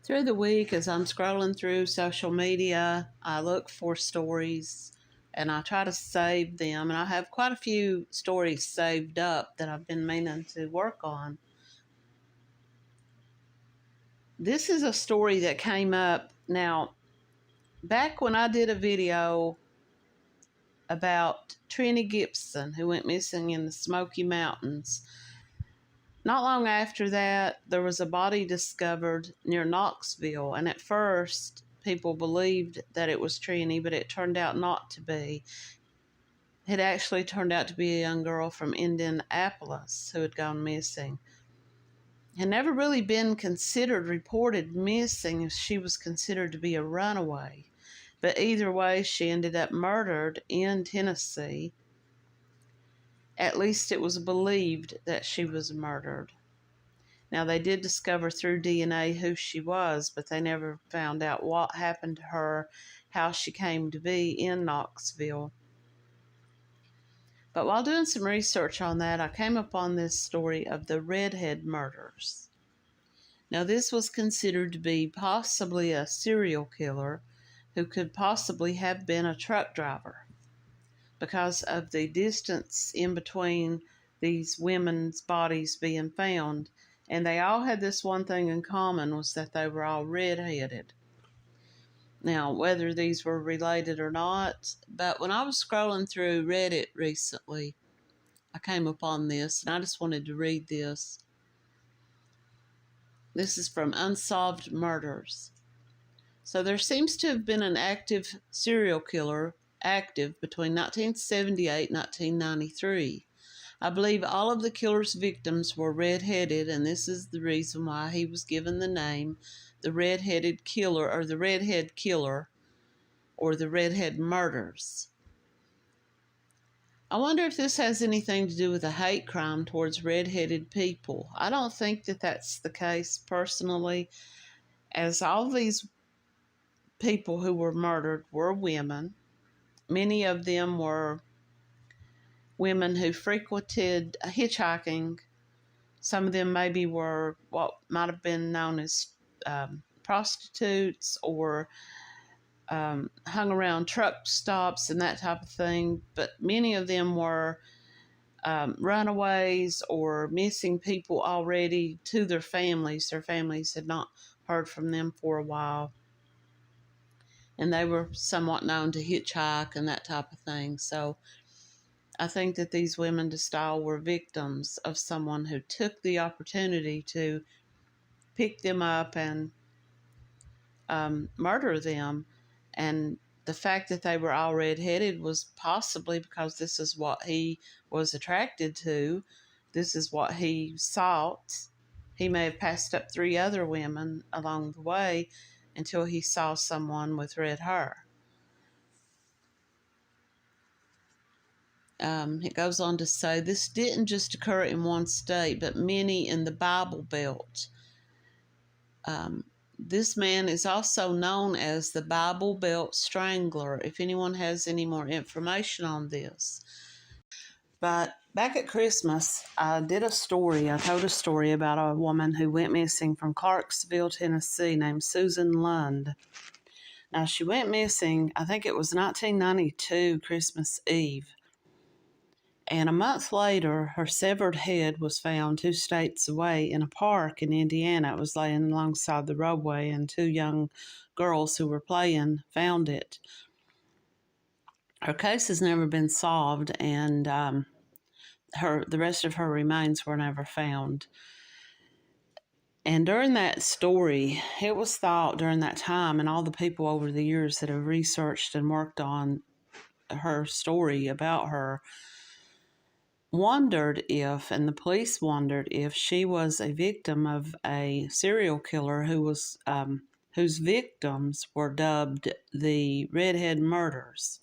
Through the week, as I'm scrolling through social media, I look for stories and I try to save them. And I have quite a few stories saved up that I've been meaning to work on. This is a story that came up now back when I did a video about Trini Gibson, who went missing in the Smoky Mountains. Not long after that, there was a body discovered near Knoxville, and at first, people believed that it was Trini, but it turned out not to be. It actually turned out to be a young girl from Indianapolis who had gone missing. Had never really been reported missing, as she was considered to be a runaway. But either way, she ended up murdered in Tennessee. At least it was believed that she was murdered. Now, they did discover through DNA who she was, but they never found out what happened to her, how she came to be in Knoxville. But while doing some research on that, I came upon this story of the Redhead Murders. Now, this was considered to be possibly a serial killer who could possibly have been a truck driver, because of the distance in between these women's bodies being found. And they all had this one thing in common, was that they were all redheaded. Now, whether these were related or not, but when I was scrolling through Reddit recently, I came upon this, and I just wanted to read this. This is from Unsolved Murders. So there seems to have been an active serial killer between 1978 and 1993. I believe all of the killer's victims were red-headed, and this is the reason why he was given the name the Red-Headed Killer, or the Redhead Killer, or the Redhead Murders. I wonder if this has anything to do with a hate crime towards red-headed people. I don't think that that's the case personally, as all these people who were murdered were women. Many of them were women who frequented hitchhiking. Some of them maybe were what might have been known as prostitutes, or hung around truck stops and that type of thing. But many of them were runaways or missing people already to their families. Their families had not heard from them for a while. And they were somewhat known to hitchhike and that type of thing. So I think that these women just all were victims of someone who took the opportunity to pick them up and murder them. And the fact that they were all red-headed was possibly because this is what he was attracted to. This is what he sought. He may have passed up 3 other women along the way until he saw someone with red hair. It goes on to say, this didn't just occur in one state, but many in the Bible Belt. This man is also known as the Bible Belt Strangler, if anyone has any more information on this. But back at Christmas, I told a story about a woman who went missing from Clarksville, Tennessee, named Susan Lund. Now, she went missing, I think it was 1992, Christmas Eve. And a month later, her severed head was found 2 states away in a park in Indiana. It was laying alongside the roadway, and 2 young girls who were playing found it. Her case has never been solved, and the rest of her remains were never found. And during that story, it was thought during that time, and all the people over the years that have researched and worked on her story about her, the police wondered if she was a victim of a serial killer whose victims were dubbed the Redhead Murders.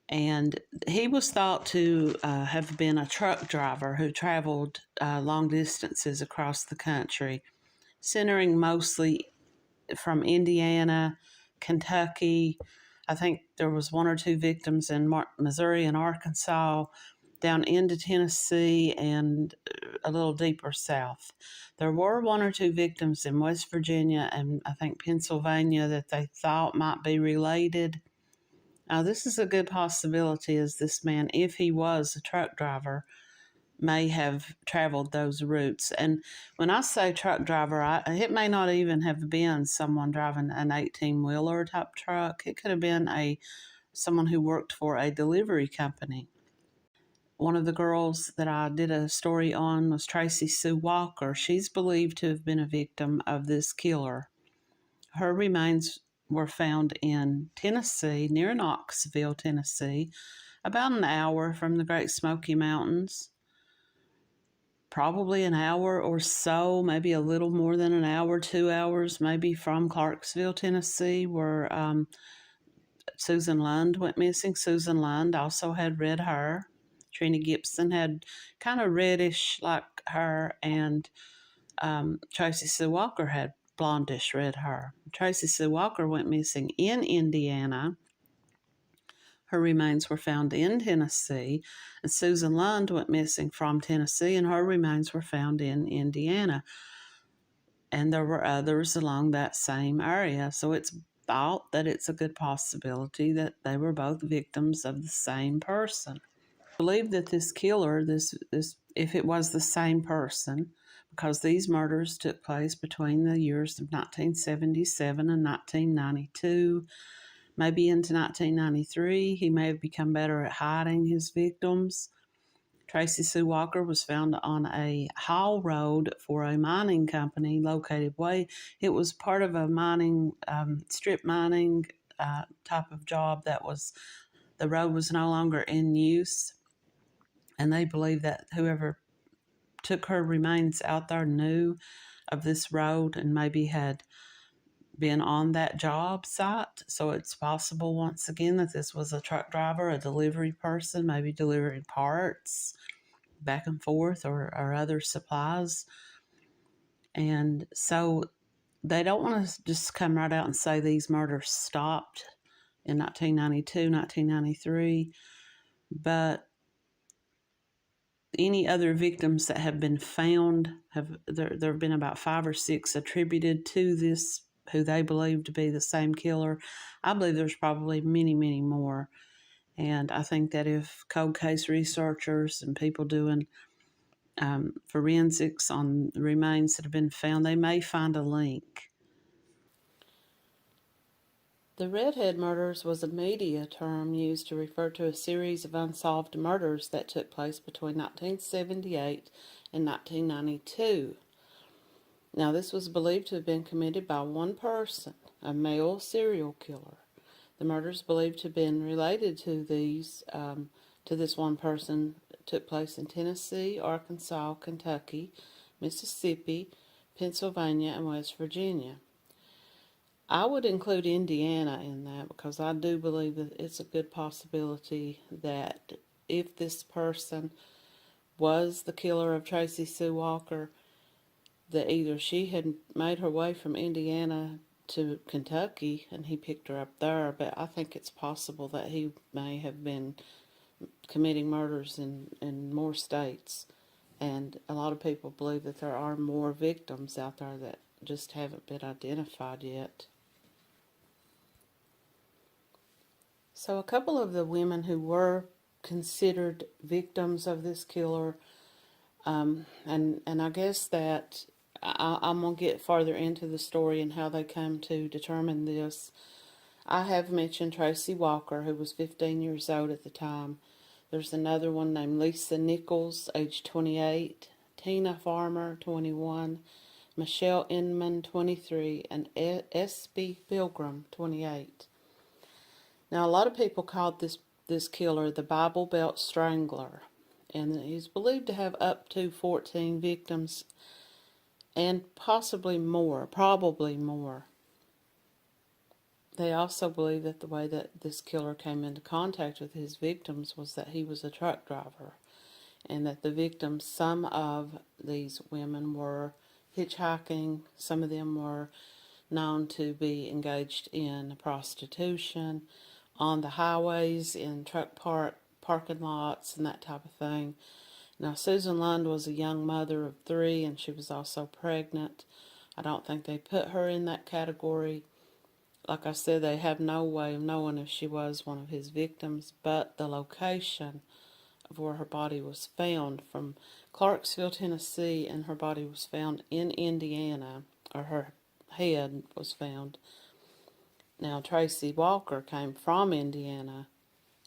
And he was thought to have been a truck driver who traveled long distances across the country, centering mostly from Indiana, Kentucky. I think there was 1 or 2 victims in Missouri and Arkansas. down into Tennessee and a little deeper south. There were one or two victims in West Virginia and I think Pennsylvania that they thought might be related. Now, this is a good possibility, as this man, if he was a truck driver, may have traveled those routes. And when I say truck driver, it may not even have been someone driving an 18-wheeler type truck. It could have been someone who worked for a delivery company. One of the girls that I did a story on was Tracy Sue Walker. She's believed to have been a victim of this killer. Her remains were found in Tennessee, near Knoxville, Tennessee, about an hour from the Great Smoky Mountains. Probably an hour or so, maybe a little more than an hour, 2 hours, maybe from Clarksville, Tennessee, where Susan Lund went missing. Susan Lund also had red hair. Trina Gibson had kind of reddish like her, and Tracy Sue Walker had blondish red hair. Tracy Sue Walker went missing in Indiana. Her remains were found in Tennessee, and Susan Lund went missing from Tennessee, and her remains were found in Indiana. And there were others along that same area, so it's thought that it's a good possibility that they were both victims of the same person. I believe that this killer, this if it was the same person, because these murders took place between the years of 1977 and 1992, maybe into 1993. He may have become better at hiding his victims. Tracy Sue Walker was found on a haul road for a mining company located it was part of a mining, strip mining type of job the road was no longer in use. And they believe that whoever took her remains out there knew of this road and maybe had been on that job site. So it's possible, once again, that this was a truck driver, a delivery person, maybe delivering parts back and forth or other supplies. And so they don't want to just come right out and say these murders stopped in 1992, 1993, but any other victims that have been found, there have been about 5 or 6 attributed to this, who they believe to be the same killer. I believe there's probably many, many more. And I think that if cold case researchers and people doing forensics on the remains that have been found, they may find a link. The Redhead Murders was a media term used to refer to a series of unsolved murders that took place between 1978 and 1992. Now, this was believed to have been committed by one person, a male serial killer. The murders believed to have been related to this one person took place in Tennessee, Arkansas, Kentucky, Mississippi, Pennsylvania, and West Virginia. I would include Indiana in that because I do believe that it's a good possibility that if this person was the killer of Tracy Sue Walker, that either she had made her way from Indiana to Kentucky and he picked her up there, but I think it's possible that he may have been committing murders in more states. And a lot of people believe that there are more victims out there that just haven't been identified yet. So a couple of the women who were considered victims of this killer, and I guess that I'm going to get farther into the story and how they come to determine this. I have mentioned Tracy Walker, who was 15 years old at the time. There's another one named Lisa Nichols, age 28, Tina Farmer, 21, Michelle Inman, 23, and S.B. Pilgrim, 28. Now, a lot of people called this killer the Bible Belt Strangler, and he's believed to have up to 14 victims and possibly more, probably more. They also believe that the way that this killer came into contact with his victims was that he was a truck driver, and that the victims, some of these women were hitchhiking, some of them were known to be engaged in prostitution on the highways, in truck parking lots and that type of thing. Now, Susan Lund was a young mother of 3, and she was also pregnant. I don't think they put her in that category. Like I said, they have no way of knowing if she was one of his victims, but the location of where her body was found from Clarksville, Tennessee, and her body was found in Indiana, or her head was found. Now, Tracy Walker came from Indiana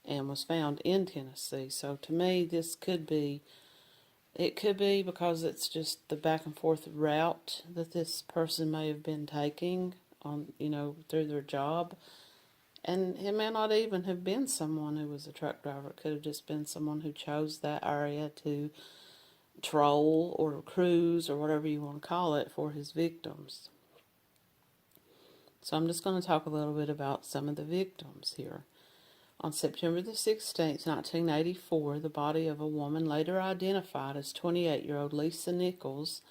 and was found in Tennessee. So to me, it could be because it's just the back and forth route that this person may have been taking on, through their job. And it may not even have been someone who was a truck driver. It could have just been someone who chose that area to troll or cruise or whatever you want to call it for his victims. So I'm just going to talk a little bit about some of the victims here. On September the 16th, 1984, the body of a woman later identified as 28-year-old Lisa Nichols,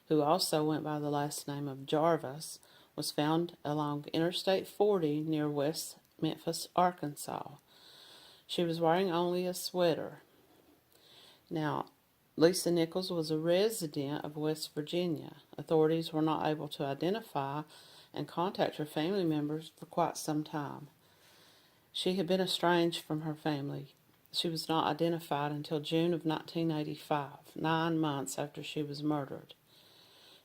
who also went by the last name of Jarvis, was found along Interstate 40 near West Memphis, Arkansas. She was wearing only a sweater. Now, Lisa Nichols was a resident of West Virginia. Authorities were not able to identify and contact her family members for quite some time. She had been estranged from her family. She was not identified until June of 1985, 9 months after she was murdered.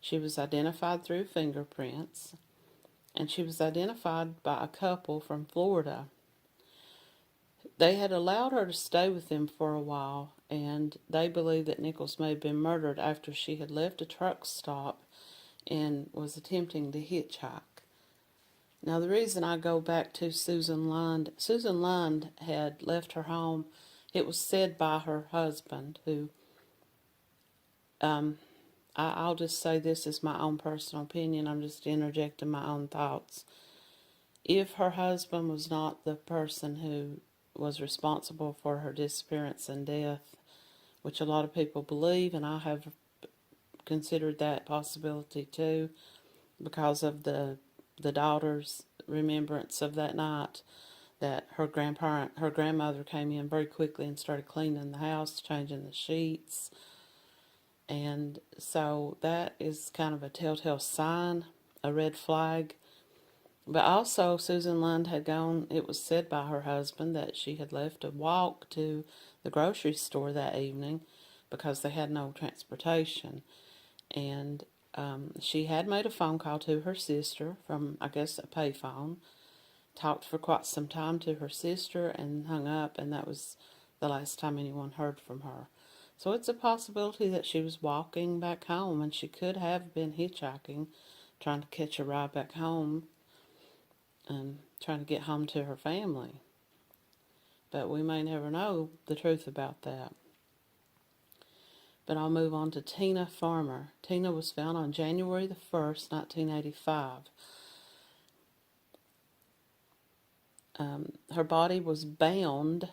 She was identified through fingerprints, and she was identified by a couple from Florida. They had allowed her to stay with them for a while, and they believed that Nichols may have been murdered after she had left a truck stop and was attempting to hitchhike. Now, the reason I go back to Susan Lund had left her home. It was said by her husband, who, I'll just say this is my own personal opinion. I'm just interjecting my own thoughts. If her husband was not the person who was responsible for her disappearance and death, which a lot of people believe, and I have considered that possibility too, because of the daughter's remembrance of that night, that her grandmother came in very quickly and started cleaning the house, changing the sheets. And so that is kind of a telltale sign, a red flag. But also, Susan Lund had gone, it was said by her husband that she had left to walk to the grocery store that evening because they had no transportation. And she had made a phone call to her sister from, I guess, a payphone, talked for quite some time to her sister and hung up, and that was the last time anyone heard from her. So it's a possibility that she was walking back home, and she could have been hitchhiking, trying to catch a ride back home and trying to get home to her family. But we may never know the truth about that. But I'll move on to Tina Farmer. Tina was found on January the 1st, 1985. Her body was bound,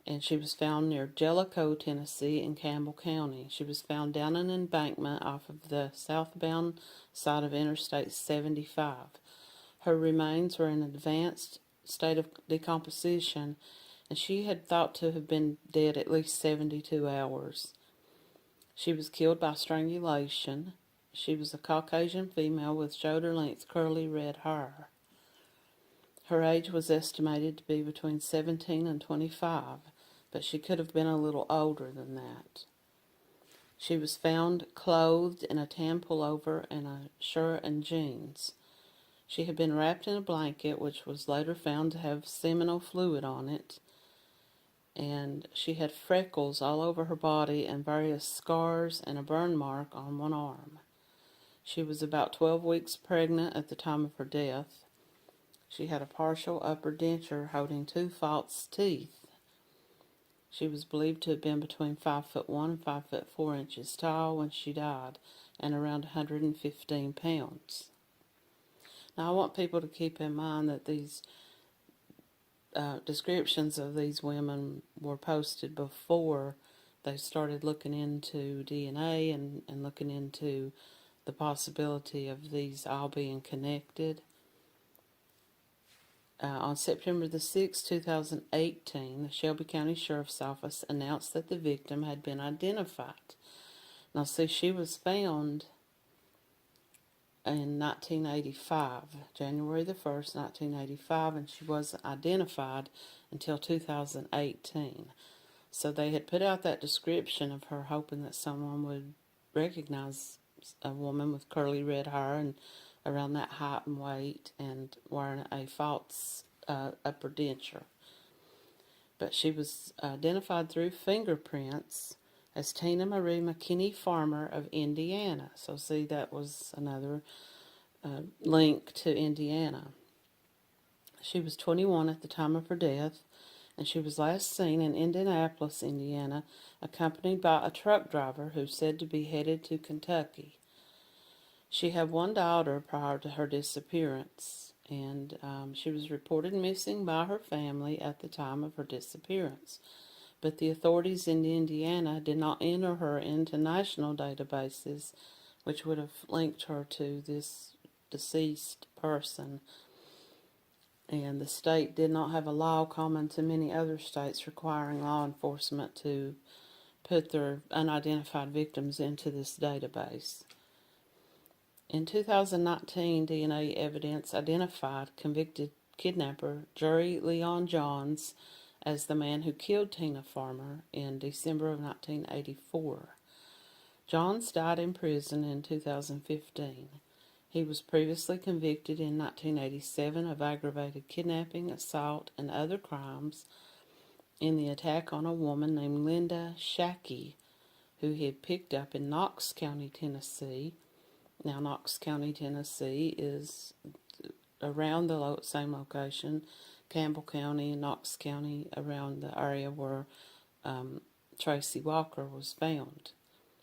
and she was found near Jellicoe, Tennessee, in Campbell County. She was found down an embankment off of the southbound side of Interstate 75. Her remains were in an advanced state of decomposition, and she had thought to have been dead at least 72 hours. She was killed by strangulation. She was a Caucasian female with shoulder-length curly red hair. Her age was estimated to be between 17 and 25, but she could have been a little older than that. She was found clothed in a tan pullover and a shirt and jeans. She had been wrapped in a blanket, which was later found to have seminal fluid on it, and she had freckles all over her body and various scars and a burn mark on one arm. She was about 12 weeks pregnant at the time of her death. She had a partial upper denture holding 2 false teeth. She was believed to have been between 5'1" and 5'4" tall when she died, and around 115 pounds. Now, I want people to keep in mind that these descriptions of these women were posted before they started looking into DNA and looking into the possibility of these all being connected. On September the 6th, 2018, the Shelby County Sheriff's Office announced that the victim had been identified. Now, see, she was found in 1985, January the 1st, 1985, and she wasn't identified until 2018. So they had put out that description of her hoping that someone would recognize a woman with curly red hair and around that height and weight and wearing a false upper denture. But she was identified through fingerprints as Tina Marie McKinney Farmer of Indiana. So see, that was another link to Indiana. She was 21 at the time of her death, and she was last seen in Indianapolis, Indiana, accompanied by a truck driver who said to be headed to Kentucky. She had one daughter prior to her disappearance, and she was reported missing by her family at the time of her disappearance. But the authorities in Indiana did not enter her into national databases, which would have linked her to this deceased person. And the state did not have a law common to many other states requiring law enforcement to put their unidentified victims into this database. In 2019, DNA evidence identified convicted kidnapper Jerry Leon Johns as the man who killed Tina Farmer in December of 1984. Johns died in prison in 2015. He was previously convicted in 1987 of aggravated kidnapping, assault, and other crimes in the attack on a woman named Linda Shackey, who he had picked up in Knox County, Tennessee. Now, Knox County, Tennessee is around the same location, Campbell County and Knox County, around the area where Tracy Walker was found.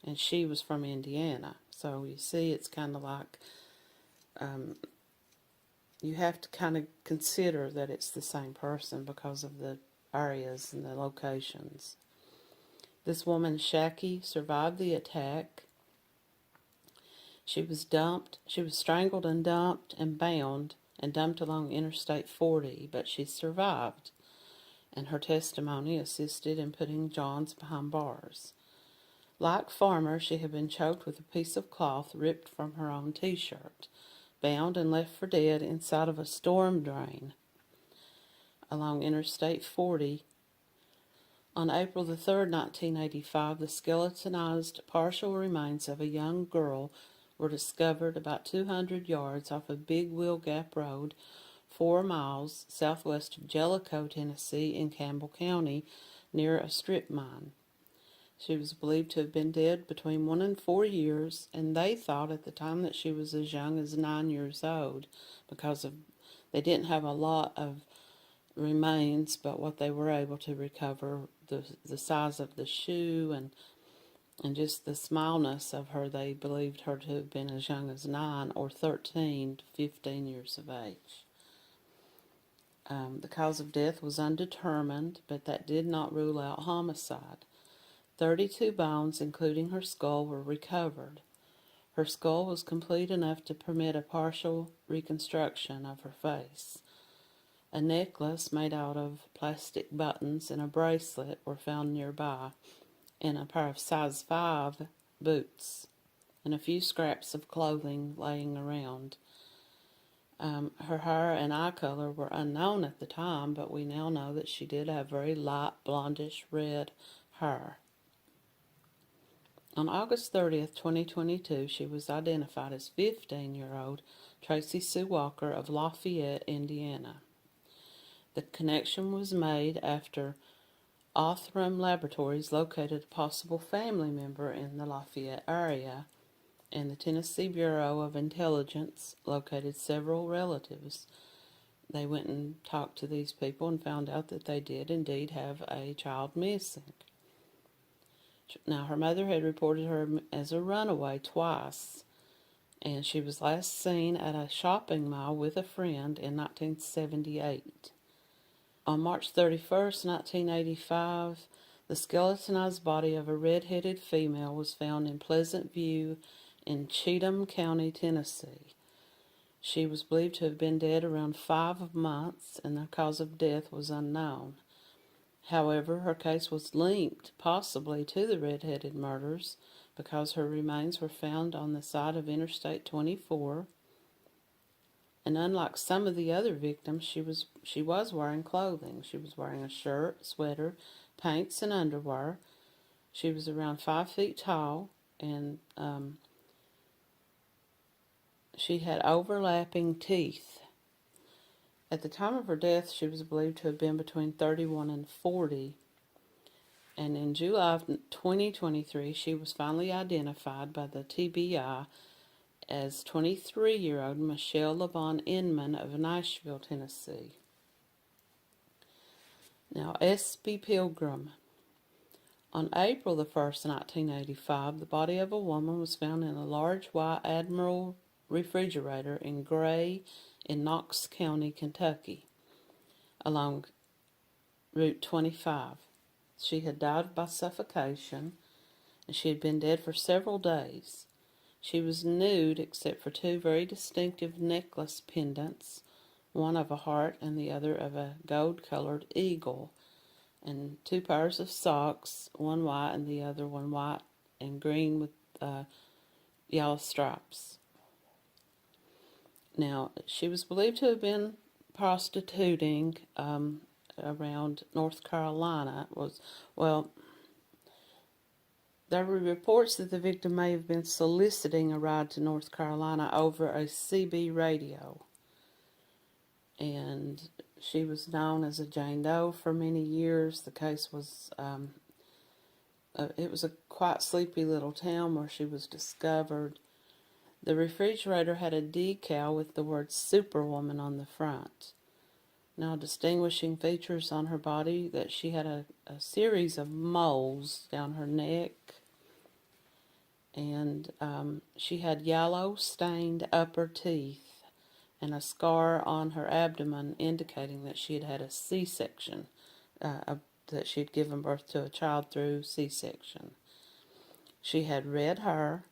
And she was from Indiana. So you see, it's kind of like you have to kind of consider that it's the same person because of the areas and the locations. This woman, Shackey, survived the attack. She was strangled and dumped and bound and dumped along Interstate 40, but she survived, and her testimony assisted in putting Johns behind bars. Like Farmer, she had been choked with a piece of cloth ripped from her own t-shirt, bound and left for dead inside of a storm drain along Interstate 40. On April the 3rd, 1985, the skeletonized partial remains of a young girl were discovered about 200 yards off of Big Wheel Gap Road, 4 miles southwest of Jellicoe, Tennessee, in Campbell County, near a strip mine. She was believed to have been dead between 1 and 4 years, and they thought at the time that she was as young as 9 years old because they didn't have a lot of remains, but what they were able to recover, the size of the shoe and just the smallness of her, they believed her to have been as young as 9 or 13 to 15 years of age. The cause of death was undetermined, but that did not rule out homicide. 32 bones, including her skull, were recovered. Her skull was complete enough to permit a partial reconstruction of her face. A necklace made out of plastic buttons and a bracelet were found nearby, and a pair of size 5 boots, and a few scraps of clothing laying around. Her hair and eye color were unknown at the time, but we now know that she did have very light blondish red hair. On August 30th, 2022, she was identified as 15-year-old Tracy Sue Walker of Lafayette, Indiana. The connection was made after Othram Laboratories located a possible family member in the Lafayette area, and the Tennessee Bureau of Intelligence located several relatives. They went and talked to these people and found out that they did indeed have a child missing. Now, her mother had reported her as a runaway twice, and she was last seen at a shopping mall with a friend in 1978. On March 31st, 1985, the skeletonized body of a red-headed female was found in Pleasant View in Cheatham County, Tennessee. She was believed to have been dead around 5 months, and the cause of death was unknown. However, her case was linked possibly to the Redhead Murders because her remains were found on the side of Interstate 24. And unlike some of the other victims, she was wearing clothing. She was wearing a shirt, sweater, pants, and underwear. She was around 5 feet tall, and she had overlapping teeth. At the time of her death, she was believed to have been between 31 and 40. And in July of 2023, she was finally identified by the TBI as 23-year-old Michelle LaVon Inman of Nashville, Tennessee. Now, S.B. Pilgrim. On April the 1st, 1985, the body of a woman was found in a large white Admiral refrigerator in Gray in Knox County, Kentucky, along Route 25. She had died by suffocation, and she had been dead for several days. She was nude except for 2 very distinctive necklace pendants, one of a heart and the other of a gold-colored eagle, and 2 pairs of socks, one white and the other one white and green with yellow stripes. Now, she was believed to have been prostituting around North Carolina. There were reports that the victim may have been soliciting a ride to North Carolina over a CB radio. And she was known as a Jane Doe for many years. The case was, it was a quite sleepy little town where she was discovered. The refrigerator had a decal with the word Superwoman on the front. Now, distinguishing features on her body, that she had a series of moles down her neck, and she had yellow stained upper teeth and a scar on her abdomen indicating that she had had a C-section, that she had given birth to a child through C-section. She had red hair,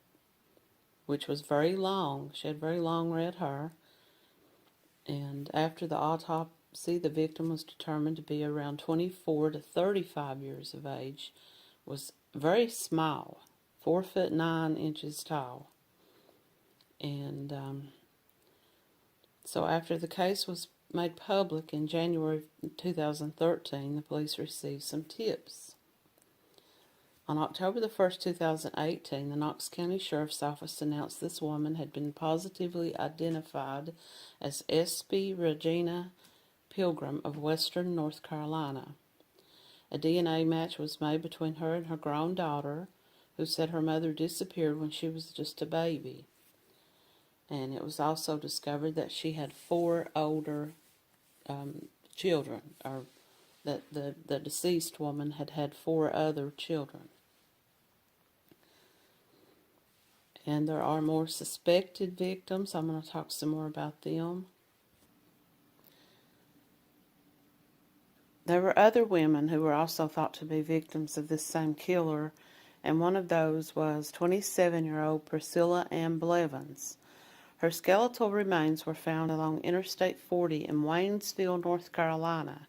which was very long. She had very long red hair, and after the autopsy, the victim was determined to be around 24 to 35 years of age, was very small, 4'9" tall. And so after the case was made public in January 2013, the police received some tips. On October the 1st, 2018, the Knox County Sheriff's Office announced this woman had been positively identified as S.B. Regina Pilgrim of Western North Carolina. A DNA match was made between her and her grown daughter, who said her mother disappeared when she was just a baby. And it was also discovered that she had 4 older children, or that the deceased woman had 4 other children. And there are more suspected victims. I'm going to talk some more about them. There were other women who were also thought to be victims of this same killer, and one of those was 27-year-old Priscilla Ann Blevins. Her skeletal remains were found along Interstate 40 in Waynesville, North Carolina.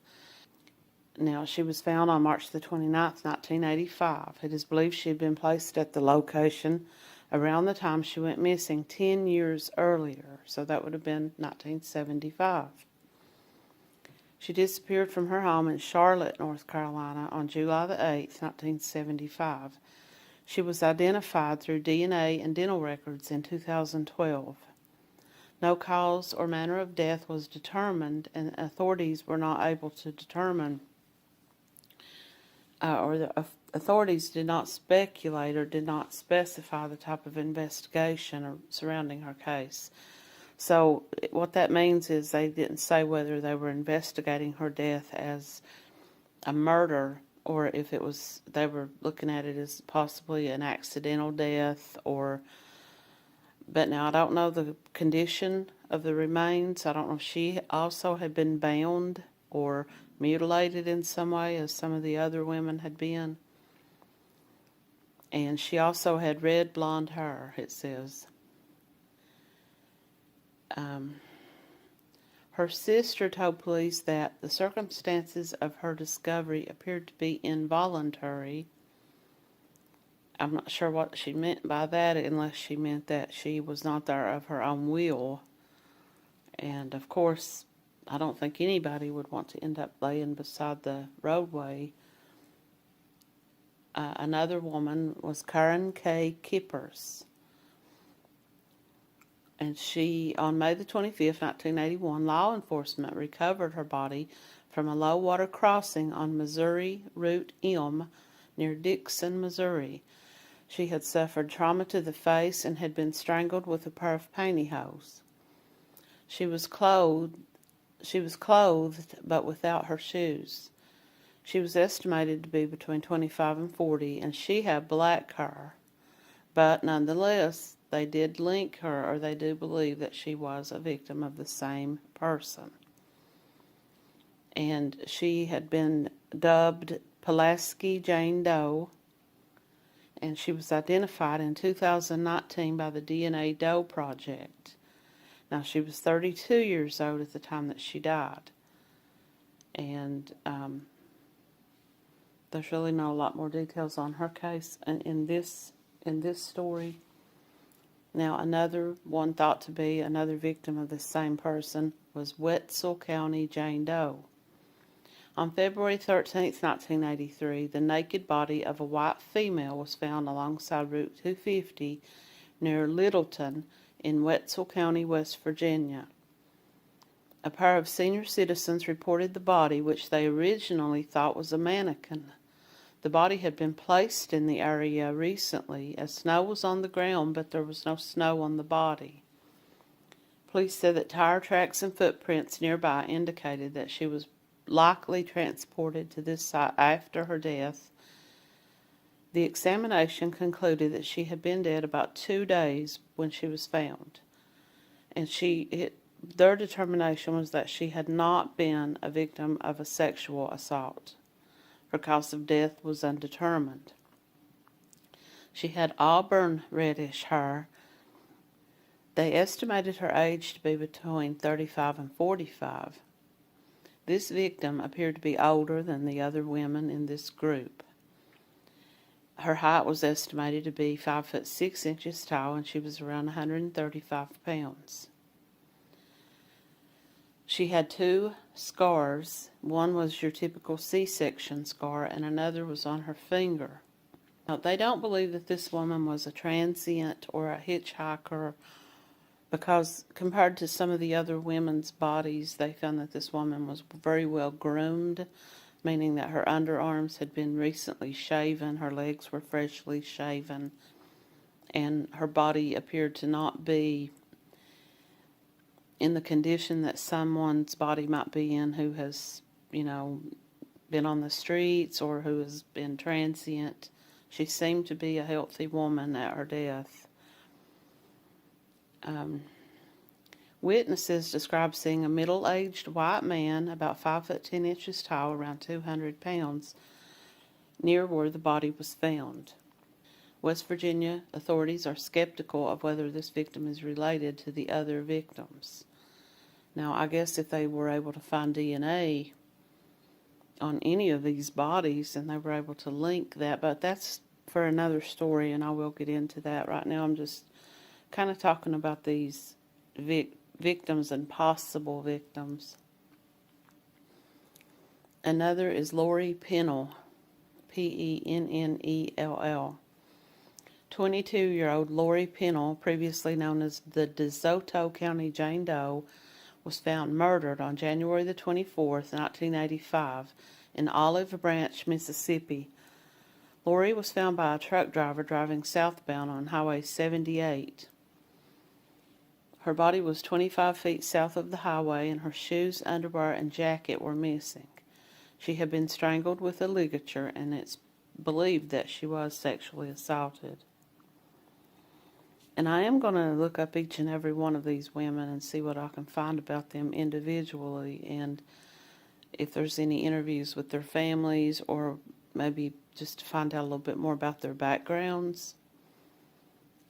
Now, she was found on March the 29th, 1985. It is believed she had been placed at the location around the time she went missing 10 years earlier, so that would have been 1975. She disappeared from her home in Charlotte, North Carolina on July the 8th, 1975. She was identified through DNA and dental records in 2012. No cause or manner of death was determined, and authorities were not able to determine, or the authorities did not speculate or did not specify the type of investigation surrounding her case. So what that means is they didn't say whether they were investigating her death as a murder or if it was, they were looking at it as possibly an accidental death, but now I don't know the condition of the remains. I don't know if she also had been bound or mutilated in some way as some of the other women had been. And she also had red blonde hair, it says. Her sister told police that the circumstances of her discovery appeared to be involuntary. I'm not sure what she meant by that, unless she meant that she was not there of her own will. And of course, I don't think anybody would want to end up laying beside the roadway. Another woman was Karen K. Kippers. And she, on May the 25th, 1981, law enforcement recovered her body from a low-water crossing on Missouri Route M near Dixon, Missouri. She had suffered trauma to the face and had been strangled with a pair of pantyhose. She was clothed, but without her shoes. She was estimated to be between 25 and 40, and she had black hair. But nonetheless, they did link her, or they do believe that she was a victim of the same person. And she had been dubbed Pulaski Jane Doe, and she was identified in 2019 by the DNA Doe Project. Now, she was 32 years old at the time that she died. And there's really not a lot more details on her case in this story. Now, another one thought to be another victim of the same person was Wetzel County Jane Doe. On February 13th, 1983, the naked body of a white female was found alongside Route 250 near Littleton in Wetzel County, West Virginia. A pair of senior citizens reported the body, which they originally thought was a mannequin. The body had been placed in the area recently, as snow was on the ground, but there was no snow on the body. Police said that tire tracks and footprints nearby indicated that she was likely transported to this site after her death. The examination concluded that she had been dead about 2 days when she was found, and their determination was that she had not been a victim of a sexual assault. Her cause of death was undetermined. She had auburn reddish hair. They estimated her age to be between 35 and 45. This victim appeared to be older than the other women in this group. Her height was estimated to be 5 foot 6 inches tall, and she was around 135 pounds. She had 2 scars. One was your typical C-section scar, and another was on her finger. Now, they don't believe that this woman was a transient or a hitchhiker, because compared to some of the other women's bodies, they found that this woman was very well groomed, meaning that her underarms had been recently shaven, her legs were freshly shaven, and her body appeared to not be in the condition that someone's body might be in who has, been on the streets or who has been transient. She seemed to be a healthy woman at her death. Witnesses described seeing a middle-aged white man, about 5 foot 10 inches tall, around 200 pounds, near where the body was found. West Virginia authorities are skeptical of whether this victim is related to the other victims. Now, I guess if they were able to find DNA on any of these bodies, and they were able to link that, but that's for another story, and I will get into that. Right now, I'm just kind of talking about these victims and possible victims. Another is Lori Pennell, Pennell. 22-year-old Lori Pennell, previously known as the DeSoto County Jane Doe, was found murdered on January the 24th, 1985, in Olive Branch, Mississippi. Lori was found by a truck driver driving southbound on Highway 78. Her body was 25 feet south of the highway, and her shoes, underwear, and jacket were missing. She had been strangled with a ligature, and it's believed that she was sexually assaulted. And I am going to look up each and every one of these women and see what I can find about them individually, and if there's any interviews with their families, or maybe just to find out a little bit more about their backgrounds.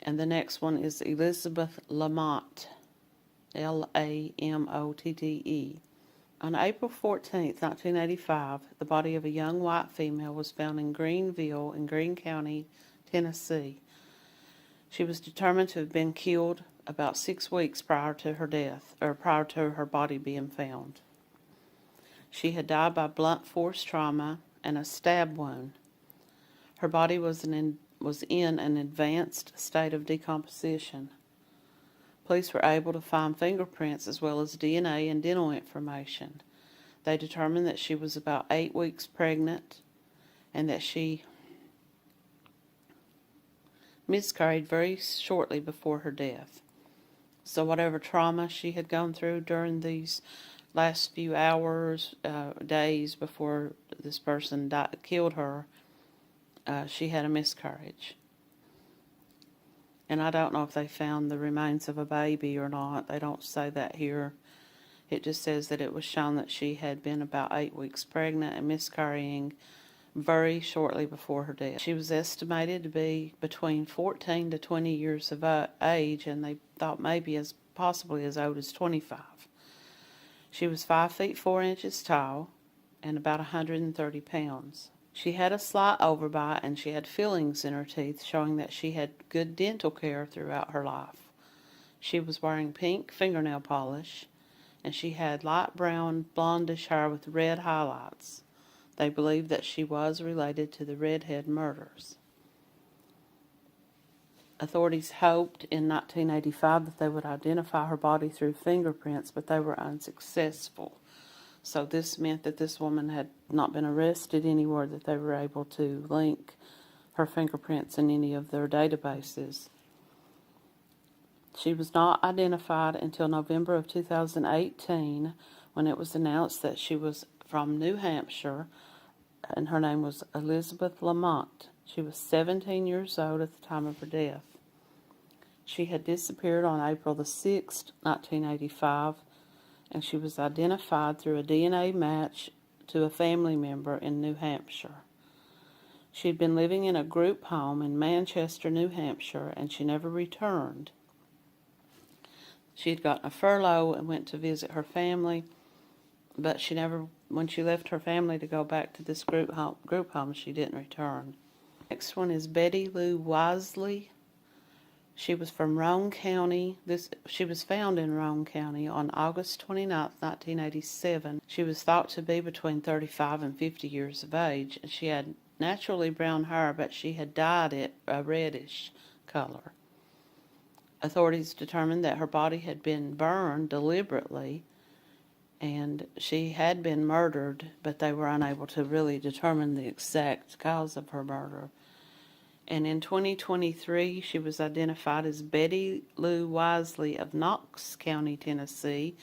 And the next one is Elizabeth Lamont. Lamotte. On April 14, 1985, the body of a young white female was found in Greenville in Greene County, Tennessee. She was determined to have been killed about 6 weeks prior to her death, or prior to her body being found. She had died by blunt force trauma and a stab wound. Her body was in an advanced state of decomposition. Police were able to find fingerprints as well as DNA and dental information. They determined that she was about 8 weeks pregnant and that she miscarried very shortly before her death. So whatever trauma she had gone through during these last few hours, days before this person killed her, she had a miscarriage. And I don't know if they found the remains of a baby or not. They don't say that here. It just says that it was shown that she had been about 8 weeks pregnant and miscarrying very shortly before her death. She was estimated to be between 14 to 20 years of age, and they thought maybe possibly as old as 25. She was 5 feet 4 inches tall and about 130 pounds. She had a slight overbite and she had fillings in her teeth, showing that she had good dental care throughout her life. She was wearing pink fingernail polish, and she had light brown blondish hair with red highlights. They believed that she was related to the Redhead Murders. Authorities hoped in 1985 that they would identify her body through fingerprints, but they were unsuccessful. So this meant that this woman had not been arrested anywhere, that they were able to link her fingerprints in any of their databases. She was not identified until November of 2018, when it was announced that she was from New Hampshire, and her name was Elizabeth Lamotte. She was 17 years old at the time of her death. She had disappeared on April the 6th, 1985, and she was identified through a DNA match to a family member in New Hampshire. She had been living in a group home in Manchester, New Hampshire, and she never returned. She had gotten a furlough and went to visit her family, but when she left her family to go back to this group home, she didn't return. Next one is Betty Lou Wisely. She was from Roane County. She was found in Roane County on August 29, 1987. She was thought to be between 35 and 50 years of age. She had naturally brown hair, but she had dyed it a reddish color. Authorities determined that her body had been burned deliberately, and she had been murdered, but they were unable to really determine the exact cause of her murder. And in 2023, she was identified as Betty Lou Wisely of Knox County, Tennessee,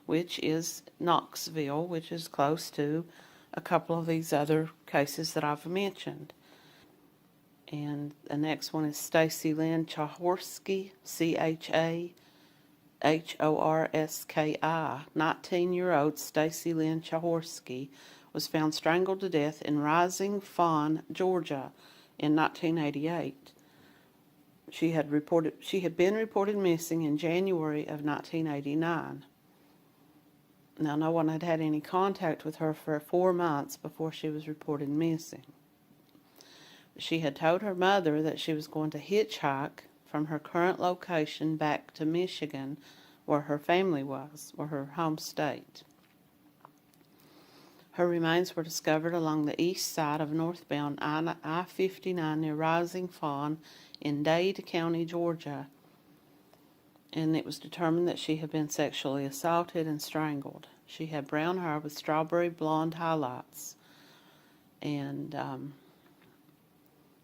which is Knoxville, which is close to a couple of these other cases that I've mentioned. And the next one is Stacy Lynn Chahorski, Chahorski. 19-year-old Stacy Lynn Chahorski was found strangled to death in Rising Fawn, Georgia, in 1988. She had been reported missing in January of 1989. Now, no one had had any contact with her for 4 months before she was reported missing. She had told her mother that she was going to hitchhike from her current location back to Michigan, where her family was, or her home state. Her remains were discovered along the east side of northbound I-59 near Rising Fawn in Dade County, Georgia, and it was determined that she had been sexually assaulted and strangled. She had brown hair with strawberry blonde highlights, and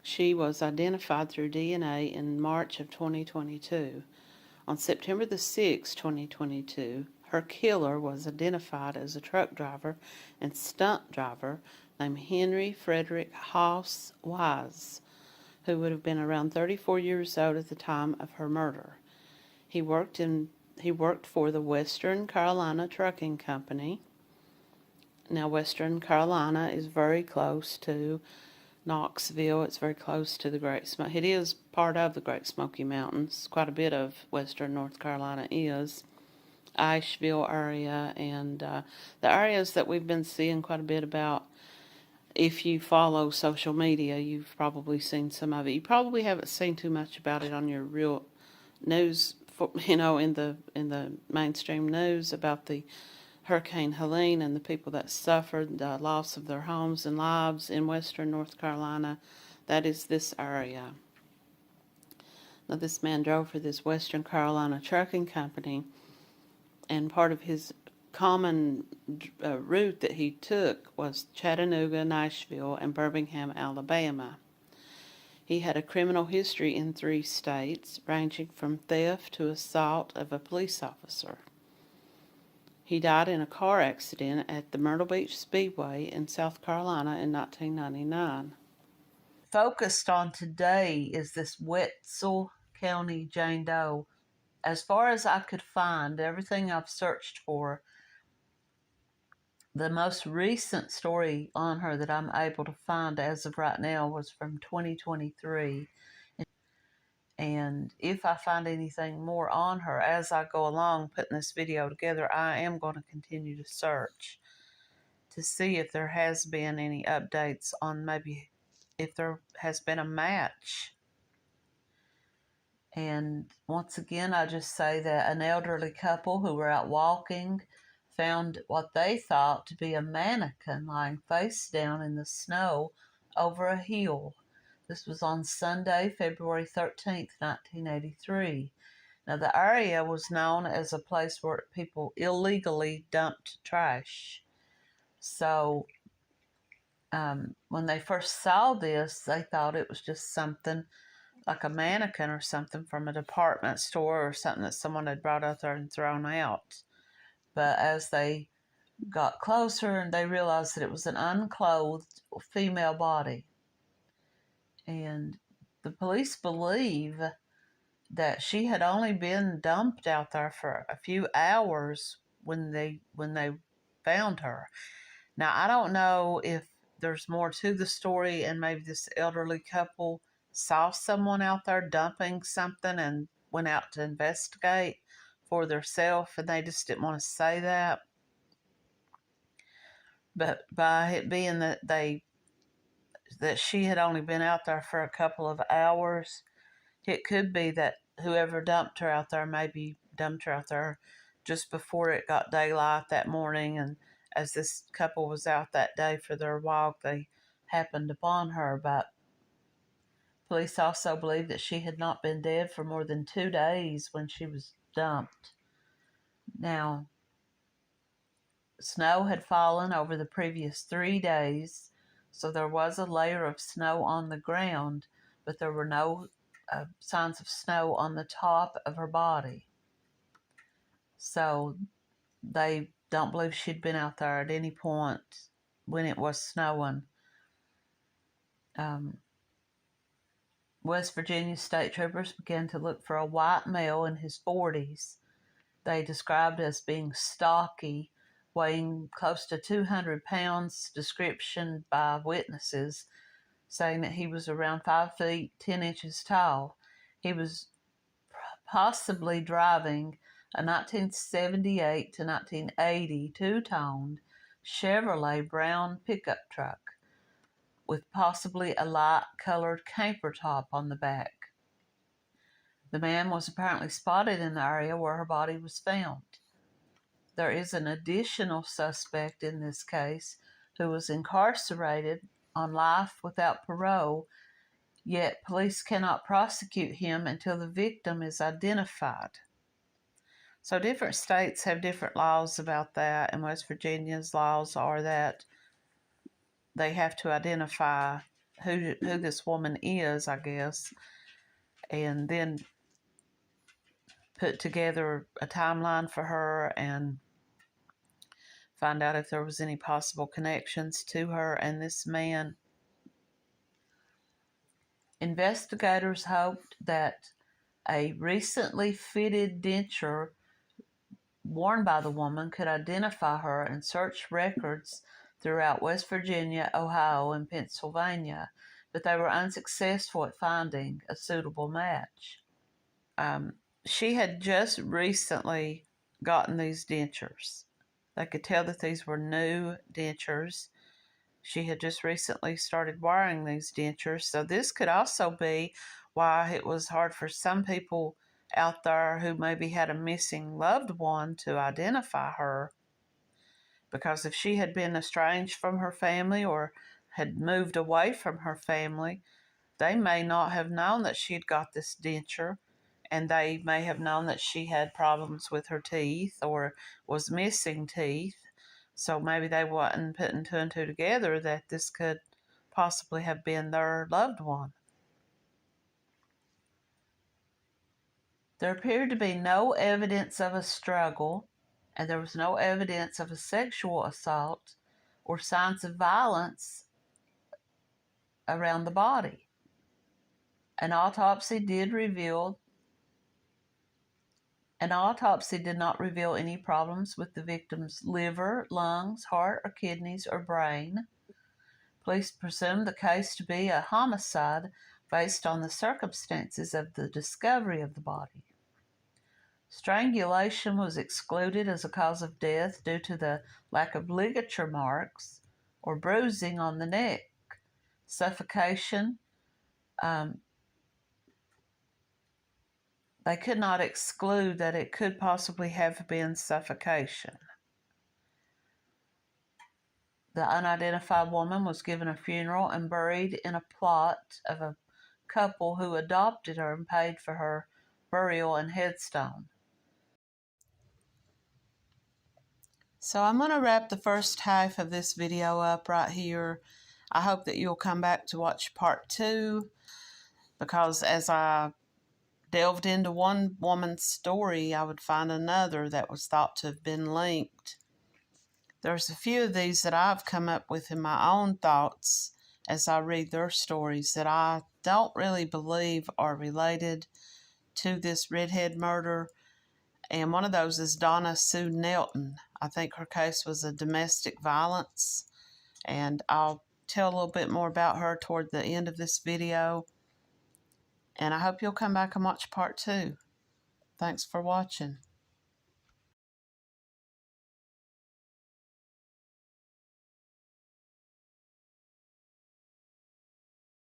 she was identified through DNA in March of 2022. On September the 6th, 2022, her killer was identified as a truck driver and stunt driver named Henry Frederick Haas Wise, who would have been around 34 years old at the time of her murder. He worked for the Western Carolina Trucking Company. Now, Western Carolina is very close to Knoxville. It's very close to the Great Smoky. It is part of the Great Smoky Mountains. Quite a bit of Western North Carolina is. Asheville area, and the areas that we've been seeing quite a bit about. If you follow social media, you've probably seen some of it. You probably haven't seen too much about it on your real news, in the mainstream news about the Hurricane Helene and the people that suffered the loss of their homes and lives in western North Carolina. That is this area. Now, this man drove for this Western Carolina trucking company, and part of his common route that he took was Chattanooga, Nashville, and Birmingham, Alabama. He had a criminal history in 3 states, ranging from theft to assault of a police officer. He died in a car accident at the Myrtle Beach Speedway in South Carolina in 1999. Focused on today is this Wetzel County Jane Doe. As far as I could find, everything I've searched for, the most recent story on her that I'm able to find as of right now was from 2023. And if I find anything more on her as I go along putting this video together, I am going to continue to search to see if there has been any updates on maybe if there has been a match. And once again, I just say that an elderly couple who were out walking found what they thought to be a mannequin lying face down in the snow over a hill. This was on Sunday, February 13th, 1983. Now, the area was known as a place where people illegally dumped trash. So, when they first saw this, they thought it was just something like a mannequin or something from a department store or something that someone had brought out there and thrown out. But as they got closer, and they realized that it was an unclothed female body. And the police believe that she had only been dumped out there for a few hours when they found her. Now, I don't know if there's more to the story, and maybe this elderly couple saw someone out there dumping something and went out to investigate for themselves, and they just didn't want to say that. But by it being that she had only been out there for a couple of hours, it could be that whoever dumped her out there maybe dumped her out there just before it got daylight that morning, and as this couple was out that day for their walk, they happened upon her. But police also believe that she had not been dead for more than 2 days when she was dumped. Now, snow had fallen over the previous 3 days, so there was a layer of snow on the ground, but there were no signs of snow on the top of her body. So they don't believe she'd been out there at any point when it was snowing. West Virginia state troopers began to look for a white male in his 40s. They described as being stocky, weighing close to 200 pounds, description by witnesses saying that he was around 5 feet 10 inches tall. He was possibly driving a 1978 to 1980 two-toned Chevrolet brown pickup truck with possibly a light-colored camper top on the back. The man was apparently spotted in the area where her body was found. There is an additional suspect in this case who was incarcerated on life without parole, yet police cannot prosecute him until the victim is identified. So different states have different laws about that, and West Virginia's laws are that they have to identify who this woman is, I guess, and then put together a timeline for her and find out if there was any possible connections to her and this man. Investigators hoped that a recently fitted denture worn by the woman could identify her and search records throughout West Virginia, Ohio, and Pennsylvania, but they were unsuccessful at finding a suitable match. She had just recently gotten these dentures. They could tell that these were new dentures. She had just recently started wearing these dentures. So this could also be why it was hard for some people out there who maybe had a missing loved one to identify her. Because if she had been estranged from her family or had moved away from her family, they may not have known that she'd got this denture, and they may have known that she had problems with her teeth or was missing teeth. So maybe they wasn't putting two and two together that this could possibly have been their loved one. There appeared to be no evidence of a struggle, and there was no evidence of a sexual assault or signs of violence around the body. An autopsy did not reveal any problems with the victim's liver, lungs, heart, or kidneys, or brain. Police presumed the case to be a homicide based on the circumstances of the discovery of the body. Strangulation was excluded as a cause of death due to the lack of ligature marks or bruising on the neck. Suffocation, they could not exclude that it could possibly have been suffocation. The unidentified woman was given a funeral and buried in a plot of a couple who adopted her and paid for her burial and headstone. So I'm going to wrap the first half of this video up right here. I hope that you'll come back to watch part 2, because as I delved into one woman's story, I would find another that was thought to have been linked. There's a few of these that I've come up with in my own thoughts as I read their stories that I don't really believe are related to this Redhead murder. And one of those is Donna Sue Nelton. I think her case was a domestic violence, and I'll tell a little bit more about her toward the end of this video. And I hope you'll come back and watch part 2. Thanks for watching.